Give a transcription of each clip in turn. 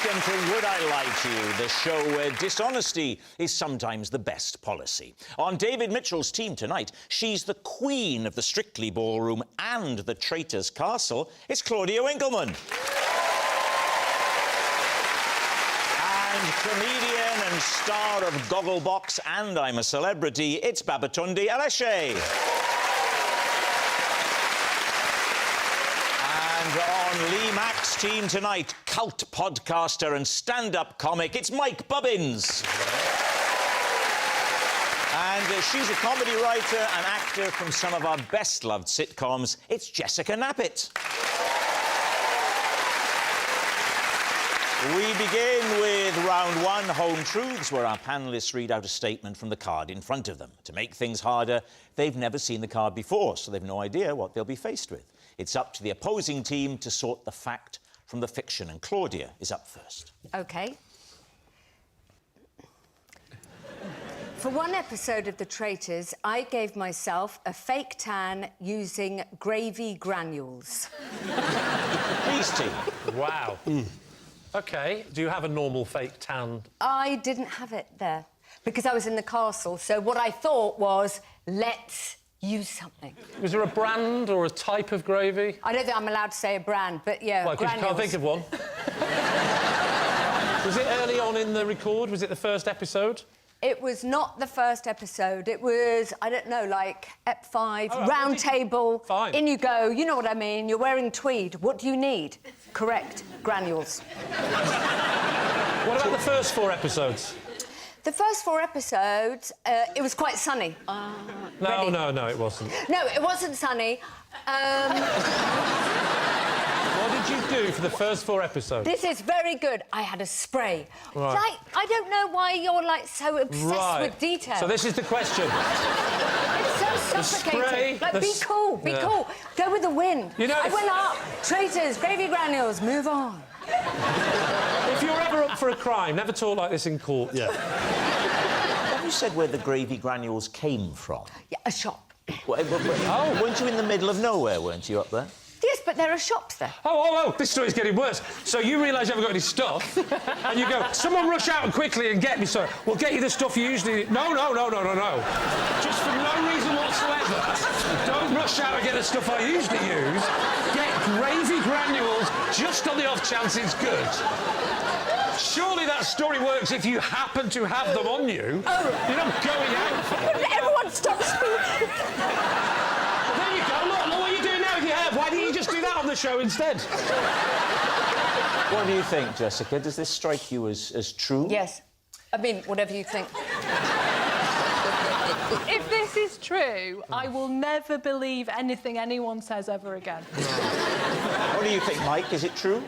Welcome to Would I Lie to You, the show where dishonesty is sometimes the best policy. On David Mitchell's team tonight, she's the queen of the Strictly Ballroom and the Traitor's Castle. It's Claudia Winkleman. And comedian and star of Gogglebox and I'm a Celebrity, it's Babatunde Aléshé. And on Lee Mack's team tonight, cult podcaster and stand-up comic, it's Mike Bubbins. And she's a comedy writer and actor from some of our best-loved sitcoms. It's Jessica Knappett. We begin with round one, Home Truths, where our panellists read out a statement from the card in front of them. To make things harder, they've never seen the card before, so they've no idea what they'll be faced with. It's up to the opposing team to sort the fact from the fiction, and Claudia is up first. OK. For one episode of The Traitors, I gave myself a fake tan using gravy granules. Please, team. Wow. OK, do you have a normal fake tan? I didn't have it there because I was in the castle, so what I thought was, let's use something. Was there a brand or a type of gravy? I don't think I'm allowed to say a brand, but yeah, Well, because you can't think of one. Was it early on in the record? Was it the first episode? It was not the first episode. It was, I don't know, like ep08, right, round table. Fine. In you go. You know what I mean. You're wearing tweed. What do you need? Correct. Granules. What about the first 4 episodes? The first 4 episodes, it was quite sunny. No, it wasn't. No, it wasn't sunny. What did you do for the first 4 episodes? This is very good. I had a spray. Right. Like, I don't know why you're, like, so obsessed with detail. So this is the question. It's so suffocating. spray, Like, be cool, be cool. Go with the wind. You know, I went up. Traitors, gravy granules, move on. If you're ever up for a crime, never talk like this in court. Yeah. Have you said where the gravy granules came from? Yeah, a shop. Oh, weren't you in the middle of nowhere, weren't you, up there? Yes, but there are shops there. Oh, this story's getting worse. So you realise you haven't got any stuff, and you go, someone rush out quickly and get me some. We'll get you the stuff you usually... No. Just for no reason whatsoever, don't rush out and get the stuff I usually use. Get gravy granules just on the off chance it's good. Surely that story works if you happen to have them on you. Oh. You're not going out for them. Everyone stop speaking. There you go. Look what you do now with your hair. Why didn't you just do that on the show instead? What do you think, Jessica? Does this strike you as true? Yes. I mean, whatever you think. If this is true, I will never believe anything anyone says ever again. What do you think, Mike? Is it true?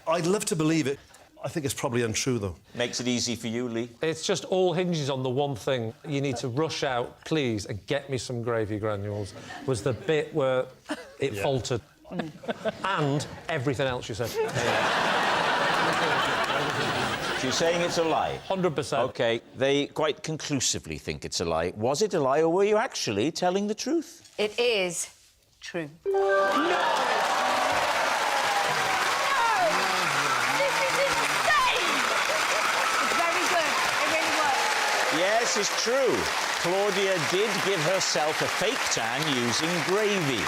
I'd love to believe it. I think it's probably untrue, though. Makes it easy for you, Lee. It's just all hinges on the one thing. You need to rush out, please, and get me some gravy granules, was the bit where it faltered. And everything else you said. You're saying it's a lie? 100%. OK, they quite conclusively think it's a lie. Was it a lie, or were you actually telling the truth? It is true. Yes, it's true. Claudia did give herself a fake tan using gravy.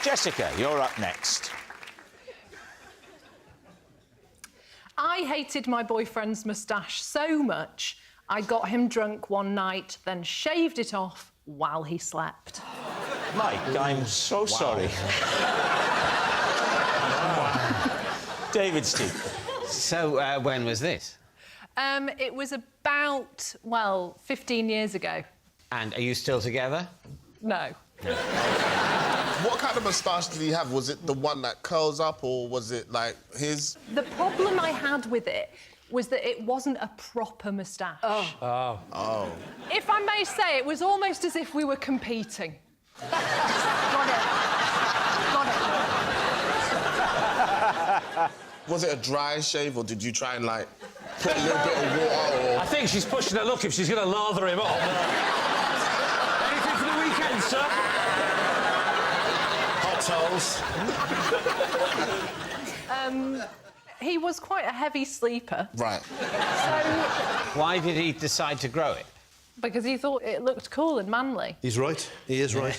Jessica, you're up next. I hated my boyfriend's moustache so much, I got him drunk one night, then shaved it off while he slept. Mike, I'm so sorry. David, Steve. So, when was this? It was about, well, 15 years ago. And are you still together? No. What kind of moustache did he have? Was it the one that curls up, or was it, like, his...? The problem I had with it was that it wasn't a proper moustache. Oh. If I may say, it was almost as if we were competing. Got it. Was it a dry shave, or did you try and, like, put a little bit of water, or...? I think she's pushing her luck if she's going to lather him up. Anything for the weekend, sir? Hot towels. he was quite a heavy sleeper. Right. So, Why did he decide to grow it? because he thought it looked cool and manly. He's right. He is right.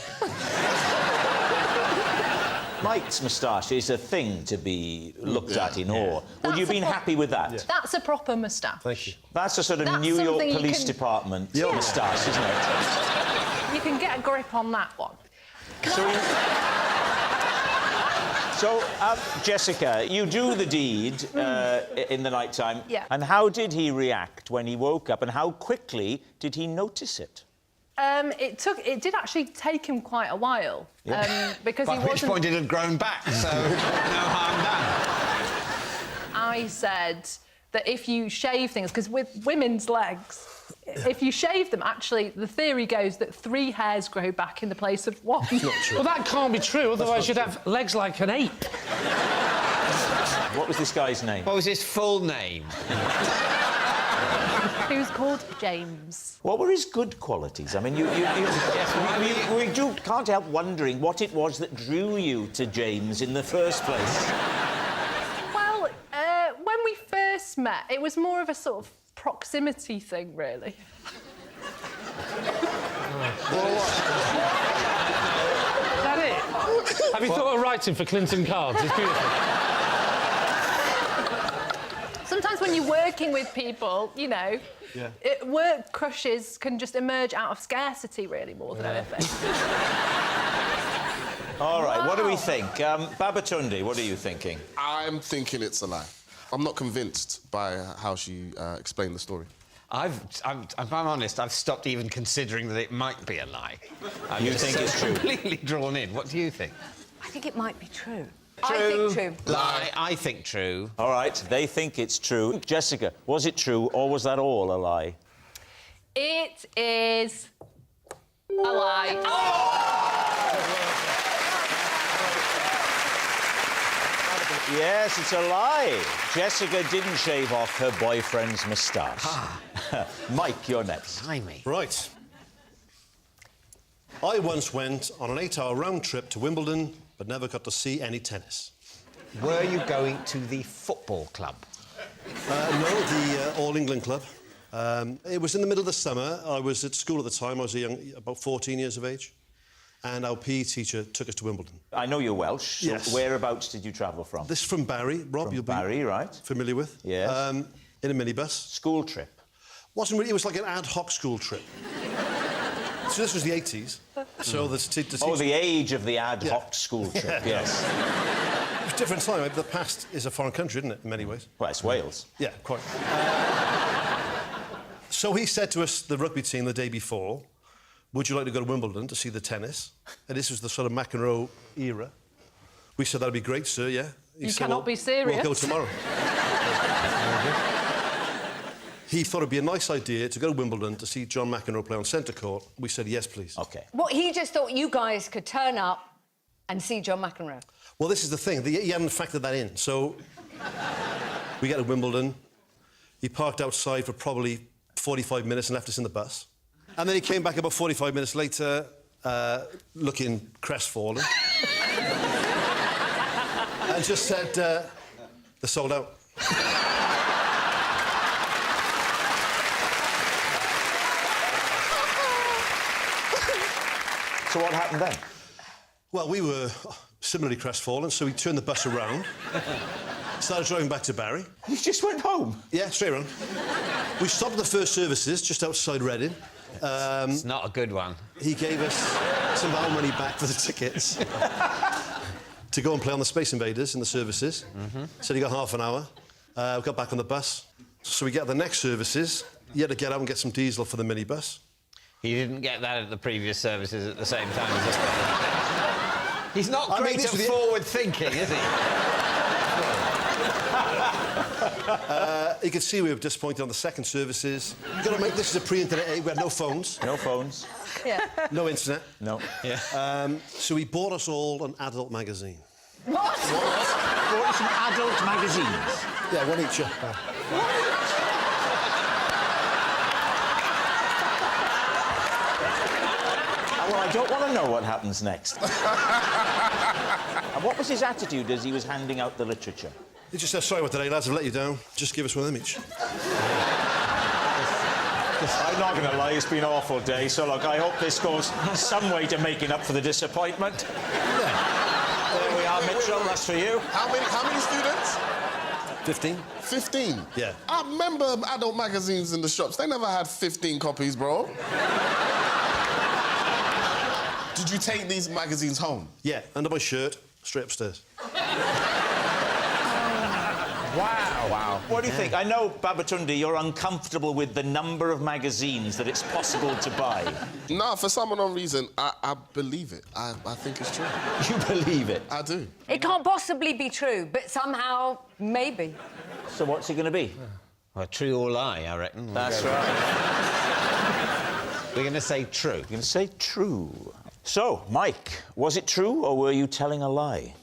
Mike's moustache is a thing to be looked at in awe. Would That's you have been a happy with that? Yeah. That's a proper moustache. Thank you. That's a sort of That's New York something you Police can- Department Yeah. moustache, isn't it? You can get a grip on that one. So, Jessica, you do the deed in the night time. Yeah. And how did he react when he woke up, and how quickly did he notice it? It did actually take him quite a while. Because By he which wasn't... point it had grown back, so no harm done. I said that if you shave things, because with women's legs, if you shave them, actually, the theory goes that 3 hairs grow back in the place of 1. Not true. Well, that can't be true, otherwise you'd have legs like an ape. What was this guy's name? What was his full name? He was called James. What were his good qualities? I mean, we can't help wondering what it was that drew you to James in the first place. Well, when we first met, it was more of a sort of proximity thing, really. Is that it? Have you thought of writing for Clinton cards? It's beautiful. Sometimes when you're working with people, you know, work crushes can just emerge out of scarcity, really, more than anything. All right, what do we think? Babatunde, what are you thinking? I'm thinking it's a lie. I'm not convinced by how she explained the story. If I'm honest, I've stopped even considering that it might be a lie. You think it's true? Completely drawn in. What do you think? I think it might be true. True. I think true. Lie. I think true. All right, they think it's true. Jessica, was it true, or was that all a lie? It is a lie. Yes, it's a lie. Jessica didn't shave off her boyfriend's moustache. Mike, you're next. Timey. Right. I once went on an 8-hour round trip to Wimbledon, but never got to see any tennis. Were you going to the football club? No, the All England Club. It was in the middle of the summer. I was at school at the time. I was about 14 years of age. And our PE teacher took us to Wimbledon. I know you're Welsh. So Yes. whereabouts did you travel from? This is from Barry. Rob, From you'll Barry, be right? familiar with. Yes. In a minibus. School trip. Wasn't really, it was like an ad hoc school trip. So this was the 80s. So The age of the ad hoc school trip, yes. It was a different time. The past is a foreign country, isn't it, in many ways? Well, it's Wales. Yeah, quite. So he said to us, the rugby team, the day before, would you like to go to Wimbledon to see the tennis? And this was the sort of McEnroe era. We said, that'd be great, sir, yeah. He You said, cannot be serious. We'll go tomorrow. He thought it'd be a nice idea to go to Wimbledon to see John McEnroe play on centre court. We said, yes, please. OK. What, he just thought you guys could turn up and see John McEnroe? Well, this is the thing. He hadn't factored that in. So we get to Wimbledon. He parked outside for probably 45 minutes and left us in the bus. And then he came back about 45 minutes later, looking crestfallen. And just said, they're sold out. So what happened then? Well, we were similarly crestfallen, so we turned the bus around, started driving back to Barry. You just went home? Yeah, straight around. We stopped at the first services, just outside Reading. It's not a good one. He gave us some of our money back for the tickets to go and play on the Space Invaders in the services. Said he got half an hour. We got back on the bus. So we get the next services. He had to get out and get some diesel for the minibus. He didn't get that at the previous services at the same time as this one. He's not great at forward thinking, is he? You could see we were disappointed on the second services. You've got to make this is a pre-internet age. We had no phones. No phones? Yeah. No internet. No. Yeah. So he bought us all an adult magazine. What? Bought some adult magazines? Yeah, one each. Well, I don't want to know what happens next. And what was his attitude as he was handing out the literature? He just said, sorry about today, lads, I've let you down. Just give us one of them each. I'm not going to lie, it's been an awful day, so look, I hope this goes some way to making up for the disappointment. There we are, Mitchell, that's for you. How many students? 15. 15? Yeah. I remember adult magazines in the shops. They never had 15 copies, bro. Did you take these magazines home? Yeah, under my shirt, straight upstairs. Wow. What do you think? I know, Babatunde, you're uncomfortable with the number of magazines that it's possible to buy. No, for some unknown reason, I believe it. I think it's true. You believe it? I do. It can't possibly be true, but somehow, maybe. So what's it going to be? Well, true or lie, I reckon. That's right. We're going to say true. You're going to say true. So, Mike, was it true or were you telling a lie?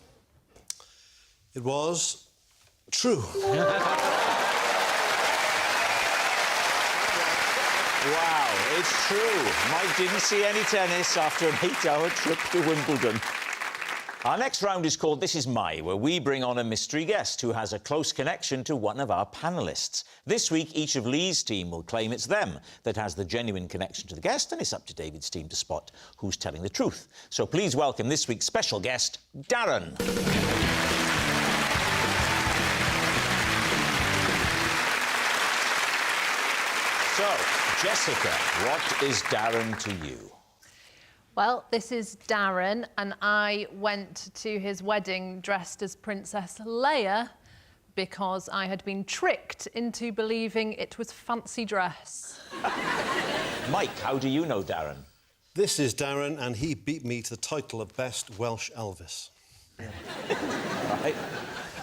It was true. Wow, it's true. Mike didn't see any tennis after an 8-hour trip to Wimbledon. Our next round is called This Is My, where we bring on a mystery guest who has a close connection to one of our panellists. This week, each of Lee's team will claim it's them that has the genuine connection to the guest, and it's up to David's team to spot who's telling the truth. So please welcome this week's special guest, Darren. So, Jessica, what is Darren to you? Well, this is Darren, and I went to his wedding dressed as Princess Leia because I had been tricked into believing it was fancy dress. Mike, how do you know Darren? This is Darren, and he beat me to the title of Best Welsh Elvis. Right.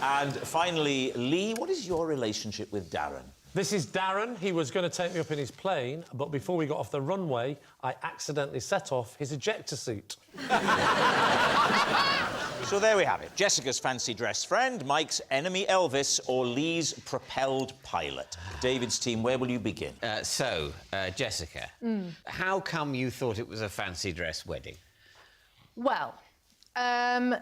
And finally, Lee, what is your relationship with Darren? This is Darren. He was going to take me up in his plane, but before we got off the runway, I accidentally set off his ejector seat. So there we have it. Jessica's fancy dress friend, Mike's enemy Elvis, or Lee's propelled pilot. David's team, where will you begin? Jessica, how come you thought it was a fancy dress wedding? Well, Darren,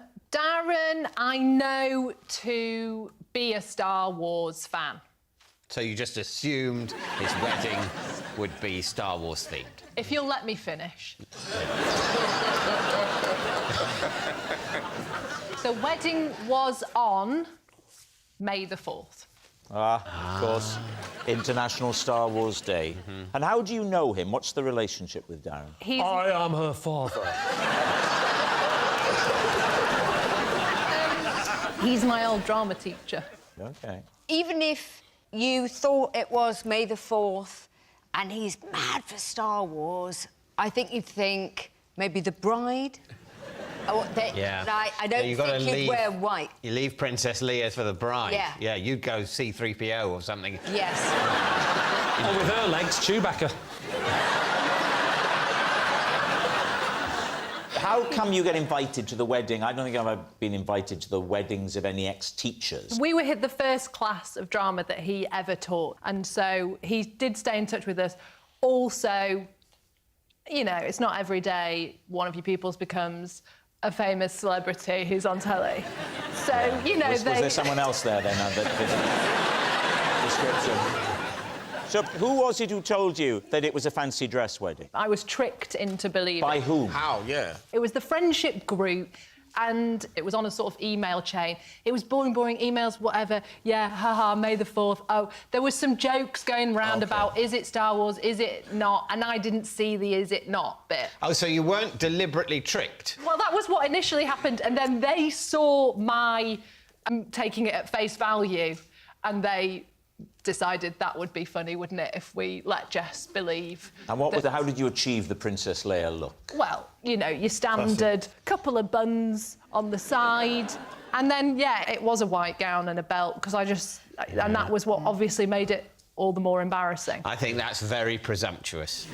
I know to be a Star Wars fan. So you just assumed his wedding would be Star Wars themed? If you'll let me finish. The wedding was on May the 4th. Of course, International Star Wars Day. And how do you know him? What's the relationship with Darren? I am her father. He's my old drama teacher. OK. Even if you thought it was May the 4th and he's mad for Star Wars, I think you'd think maybe the bride. Yeah. I don't think you'd wear white. You leave Princess Leia for the bride. Yeah. Yeah, you'd go C-3PO or something. Yes. Or with her legs, Chewbacca. How come you get invited to the wedding? I don't think I've ever been invited to the weddings of any ex-teachers. We were the first class of drama that he ever taught, and so he did stay in touch with us. Also, you know, it's not every day one of your pupils becomes a famous celebrity who's on telly. So, you know, Was there someone else there then that fit the description? So who was it who told you that it was a fancy dress wedding? I was tricked into believing. By whom? How? Yeah. It was the friendship group, and it was on a sort of email chain. It was boring emails, whatever. Yeah, haha, May the 4th. Oh, there was some jokes going round about, is it Star Wars, is it not? And I didn't see the is it not bit. Oh, so you weren't deliberately tricked? Well, that was what initially happened, and then they saw my taking it at face value, and they decided that would be funny, wouldn't it, if we let Jess believe. And what was how did you achieve the Princess Leia look? Well, you know, your standard couple of buns on the side, and then, yeah, it was a white gown and a belt, because and that was what obviously made it all the more embarrassing. I think that's very presumptuous.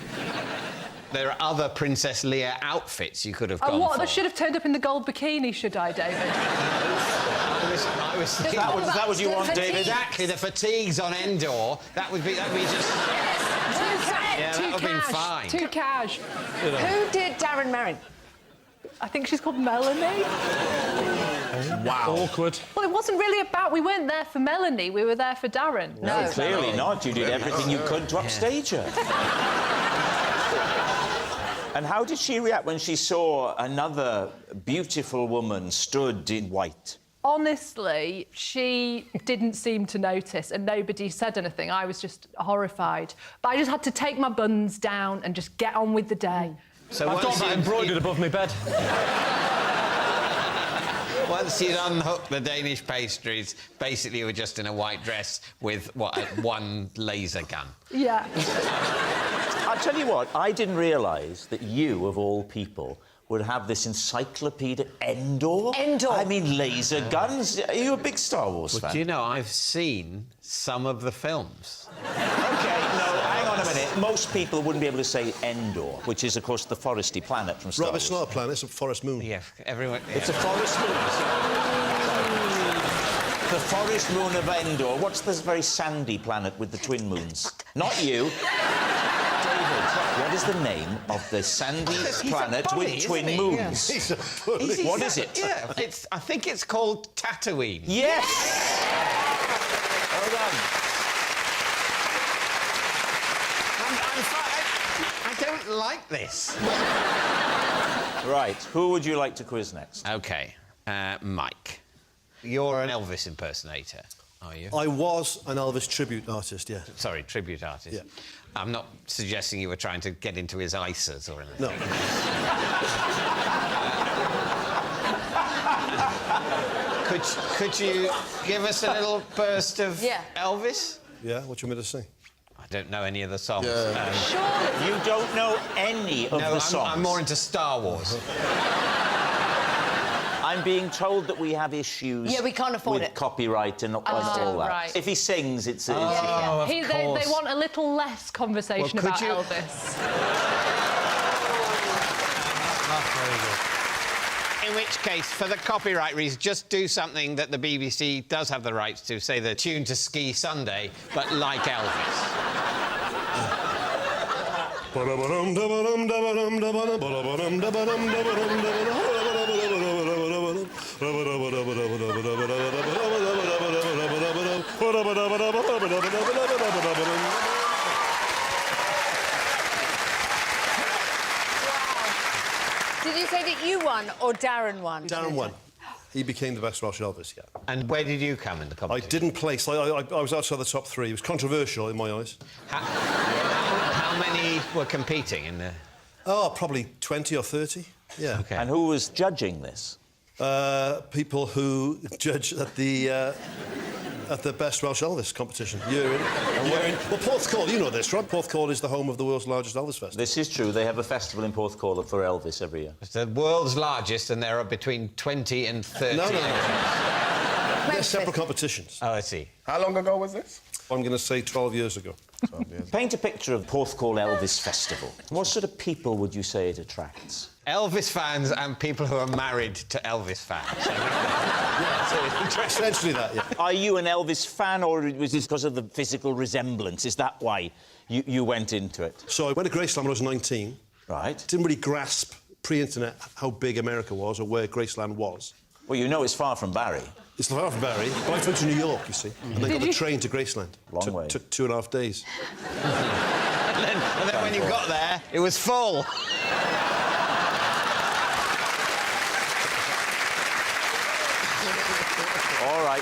There are other Princess Leia outfits you could have gone for. I should have turned up in the gold bikini, should I, David? I was thinking... Is that what you want, David? Exactly, the fatigues on Endor. That would be just... Yes, Yeah, that would have been fine. Too cash. Who did Darren marry? I think she's called Melanie. Wow. Awkward. Well, it wasn't really about... We weren't there for Melanie, we were there for Darren. No, clearly not. You did everything you could to upstage her. And how did she react when she saw another beautiful woman stood in white? Honestly, she didn't seem to notice and nobody said anything. I was just horrified. But I just had to take my buns down and just get on with the day. So I've got that embroidered above my bed. Once you'd unhooked the Danish pastries, basically you were just in a white dress with, one laser gun. Yeah. I'll tell you what, I didn't realise that you, of all people, would have this encyclopedia Endor. Endor. I mean, laser guns. Are you a big Star Wars fan? Do you know, I've seen some of the films. OK, no, hang on a minute. Most people wouldn't be able to say Endor, which is, of course, the foresty planet from Star Rob, Wars. it's not a planet, it's a forest moon. Yeah, everyone... Yeah. It's a forest moon. The forest moon of Endor. What's this very sandy planet with the twin moons? Not you. David, what is the name of the sandy planet bully, with twin isn't he? moons? He's a bully. What is it? Yeah, I think it's called Tatooine. Yes! Well done. I don't like this. Right, who would you like to quiz next? OK, Mike. You're an Elvis impersonator, are you? I was an Elvis tribute artist, yeah. Sorry, tribute artist. Yeah. I'm not suggesting you were trying to get into his ISAs or anything. No. Could you give us a little burst of Elvis? Yeah, what do you want me to sing? I don't know any of the songs. Surely. You don't know any of the songs? I'm more into Star Wars. I'm being told that we have issues Yeah, we can't afford with it. copyright and all that. Right. If he sings, it's... of They course. want a little less conversation Well, about could you- Elvis. In which case, for the copyright reasons, just do something that the BBC does have the rights to, say the tune to Ski Sunday, but like Elvis. Did you say that you won or Darren won? Darren won. He became the best Welsh Elvis, yeah. And where did you come in the I competition? didn't place. I was outside the top three. It was controversial in my eyes. How many were competing in the... Oh, probably 20 or 30, yeah. OK. And who was judging this? People who judge at the Best Welsh Elvis competition. Year in. Well, Porthcawl, you know this, right? Porthcawl is the home of the world's largest Elvis festival. This is true. They have a festival in Porthcawl for Elvis every year. It's the world's largest, and there are between 20 and 30. No. They're separate competitions. Oh, I see. How long ago was this? I'm going to say 12 years ago. Paint a picture of Porthcawl Elvis Festival. What sort of people would you say it attracts? Elvis fans and people who are married to Elvis fans. Essentially that, yeah. Are you an Elvis fan, or was this because of the physical resemblance? Is that why you went into it? So I went to Graceland when I was 19. Right. Didn't really grasp, pre-internet, how big America was or where Graceland was. Well, you know it's far from Barry. It's far from Barry, but I flew to New York, you see, and then got the train to Graceland. Long way. Took 2.5 days. and then when you got there, it was full. All right.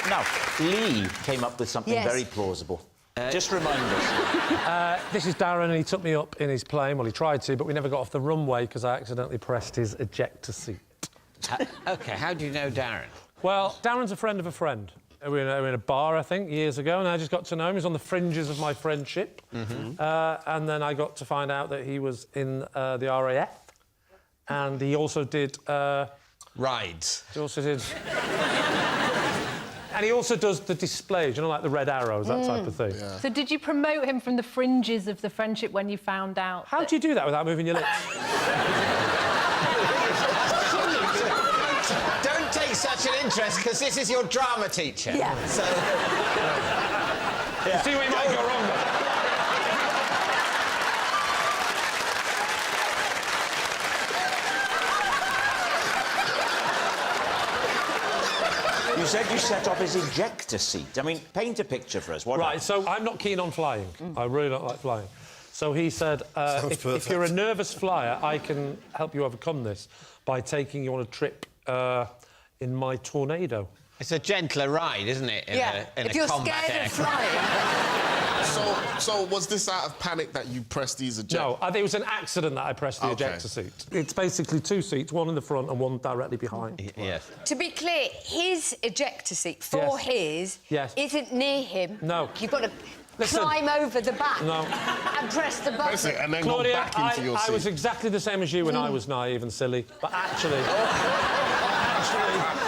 Now, Lee came up with something Yes. very plausible. Just remind us. This is Darren, and he took me up in his plane. Well, he tried to, but we never got off the runway because I accidentally pressed his ejector seat. OK, how do you know Darren? Well, Darren's a friend of a friend. We were in a bar, I think, years ago, and I just got to know him. He was on the fringes of my friendship. And then I got to find out that he was in the RAF, and he also did... Rides. He also did... And he also does the displays, you know, like the red arrows, that type of thing. Yeah. So did you promote him from the fringes of the friendship when you found out? How do you do that without moving your lips? Don't take such an interest, because this is your drama teacher. Yeah. So... You see where you might go wrong there? said you set up his ejector seat. I mean, paint a picture for us. What Right, so I'm not keen on flying. I really don't like flying. So he said, if you're a nervous flyer, I can help you overcome this by taking you on a trip in my Tornado. It's a gentler ride, isn't it? If you're scared of flying. So was this out of panic that you pressed these ejectors? No, I think it was an accident that I pressed the ejector seat. It's basically 2 seats, one in the front and one directly behind. Yes. To be clear, his ejector seat for his isn't near him. No. You've got to climb over the back and press the button. Press it and then Claudia, go back into your seat. I was exactly the same as you when I was naive and silly, but actually...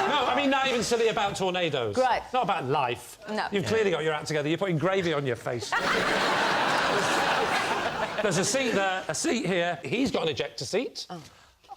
No, I mean naive and silly about tornadoes. Right. Not about life. No. You've clearly got your act together. You're putting gravy on your face. There's a seat there, a seat here. He's got an ejector seat. Oh.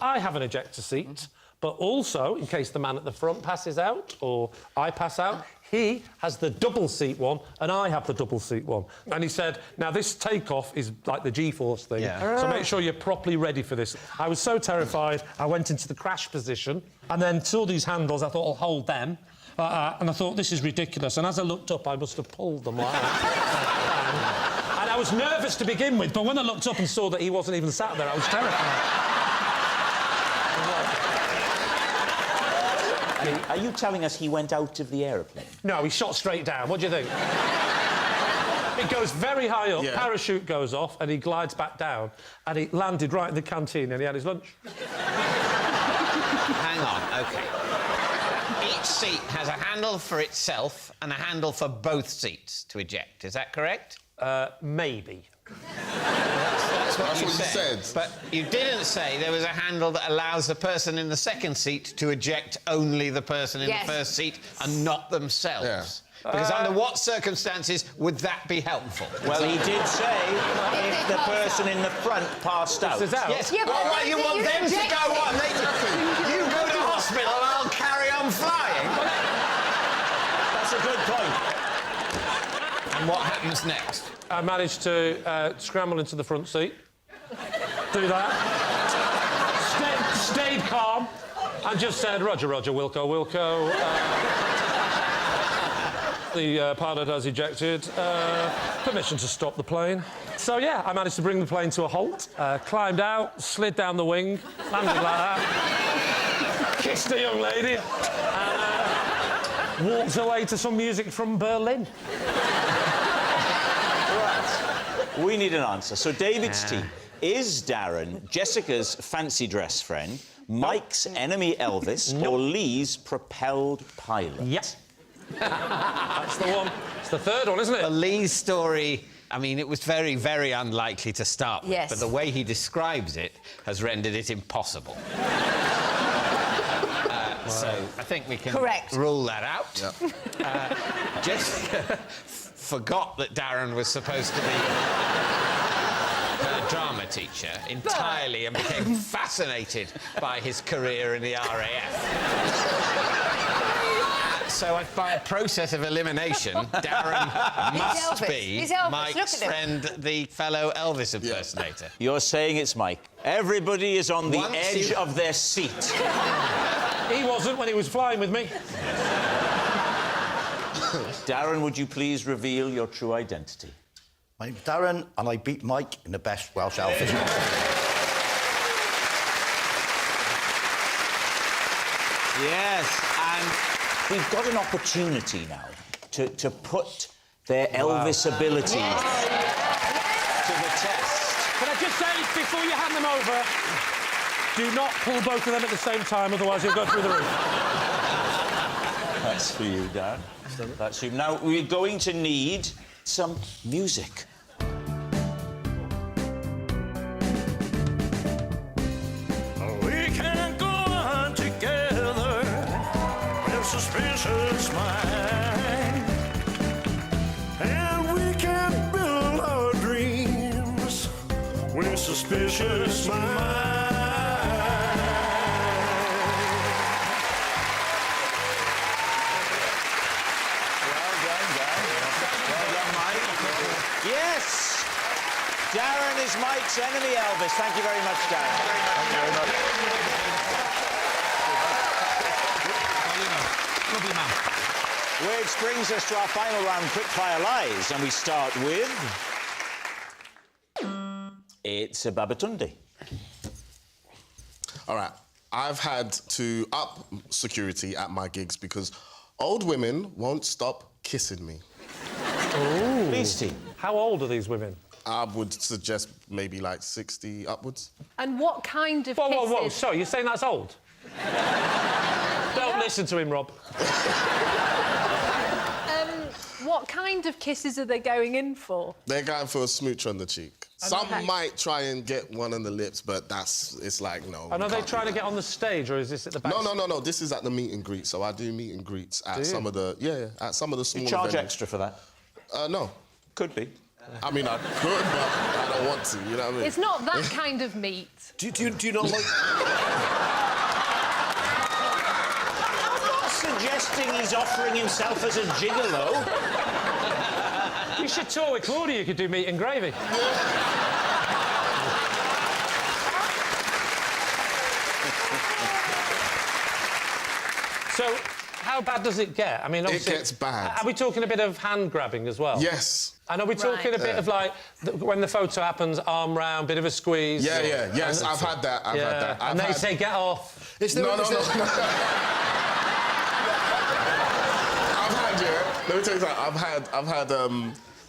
I have an ejector seat. But also, in case the man at the front passes out or I pass out, he has the double seat one and I have the double seat one. And he said, now this takeoff is like the G-force thing, so make sure you're properly ready for this. I was so terrified, I went into the crash position and then saw these handles, I thought I'll hold them. And I thought, this is ridiculous. And as I looked up, I must have pulled them like that. And I was nervous to begin with, but when I looked up and saw that he wasn't even sat there, I was terrified. Are you telling us he went out of the aeroplane? No, he shot straight down. What do you think? It goes very high up, parachute goes off, and he glides back down, and he landed right in the canteen, and he had his lunch. Hang on, OK. Each seat has a handle for itself and a handle for both seats to eject. Is that correct? Maybe. That's what you said. But you didn't say there was a handle that allows the person in the second seat to eject only the person in the first seat and not themselves. Yeah. Because under what circumstances would that be helpful? Well, he did say if the person in the front passed out. Yes. Yeah, but well, you want them to go on. You go to hospital and I'll carry on flying. That's a good point. And what happens next? I managed to scramble into the front seat, do that, stayed calm, and just said, Roger, Roger, Wilco, Wilco. The pilot has ejected. Permission to stop the plane. So, yeah, I managed to bring the plane to a halt, climbed out, slid down the wing, landed like that, kissed a young lady, and walked away to some music from Berlin. We need an answer. So David's team is Darren, Jessica's fancy dress friend, Mike's enemy Elvis, or Lee's propelled pilot? Yes. That's the one. It's the third one, isn't it? Well, Lee's story, I mean, it was very, very unlikely to start with, but the way he describes it has rendered it impossible. So I think we can rule that out. Yep. Jessica forgot that Darren was supposed to be her drama teacher entirely and became fascinated by his career in the RAF. So by a process of elimination, Darren must be Mike's friend, the fellow Elvis impersonator. You're saying it's Mike. Everybody is on the edge of their seat. He wasn't when he was flying with me. Darren, would you please reveal your true identity? My name's Darren, and I beat Mike in the best Welsh Elvis. Yes, and we've got an opportunity now to put their Elvis abilities to the test. Can I just say, before you hand them over, do not pull both of them at the same time, otherwise you'll go through the roof. That's for you, Darren. That's you. Now, we're going to need some music. We can go on together with suspicious mind, and we can build our dreams with suspicious mind. Yes! Darren is Mike's enemy, Elvis. Thank you very much, Darren. Thank you very much. Lovely man. Which brings us to our final round, quick-fire lies, and we start with... It's a Babatunde. All right. I've had to up security at my gigs because old women won't stop kissing me. Ooh. Please, team. How old are these women? I would suggest maybe like 60 upwards. And what kind of Whoa, kisses... whoa, whoa. So, you're saying that's old? Don't listen to him, Rob. What kind of kisses are they going in for? They're going for a smooch on the cheek. Some might try and get one on the lips, but it's like, no. And are they trying to get on the stage, or is this at the back? No. This is at the meet and greet. So I do meet and greets at some of the... Yeah, at some of the smaller You charge venues. extra for that? No. Could be. I mean, I could, but I don't want to, you know what I mean? It's not that kind of meat. Do you not like... I'm not suggesting he's offering himself as a gigolo. You should tour with Claudia, you could do meat and gravy. So, how bad does it get? I mean, obviously... It gets bad. Are we talking a bit of hand-grabbing as well? Yes. And are we talking a bit of, like, when the photo happens, arm round, bit of a squeeze? Yes, I've had that, I've had that. And they say, get off. No. I've had, let me tell you something, I've had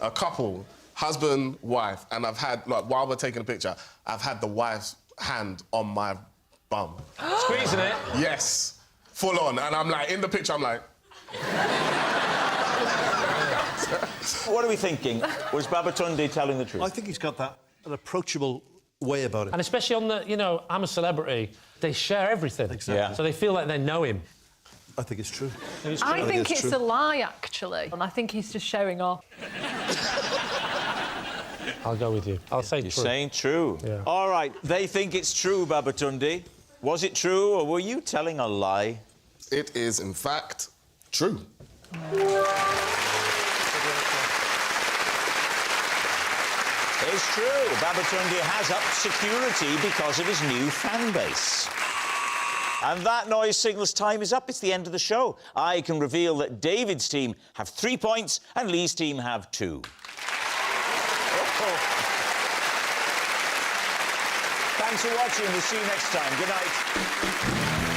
a couple, husband, wife, and I've had, like, while we're taking a picture, I've had the wife's hand on my bum. Squeezing it? Yes. Full on. And I'm like, in the picture, I'm like... What are we thinking? Was Babatunde telling the truth? I think he's got an approachable way about it. And especially on the, you know, I'm a celebrity, they share everything. Exactly. Yeah. So they feel like they know him. I think it's true. I think it's true. a lie, actually. And I think he's just showing off. I'll go with you. I'll say You're true. saying true. Yeah. All right, they think it's true, Babatunde. Was it true, or were you telling a lie? It is, in fact, true. It's true. Babatunde has upped security because of his new fan base. And that noise signals time is up. It's the end of the show. I can reveal that David's team have 3 points and Lee's team have 2. Thanks for watching. We'll see you next time. Good night.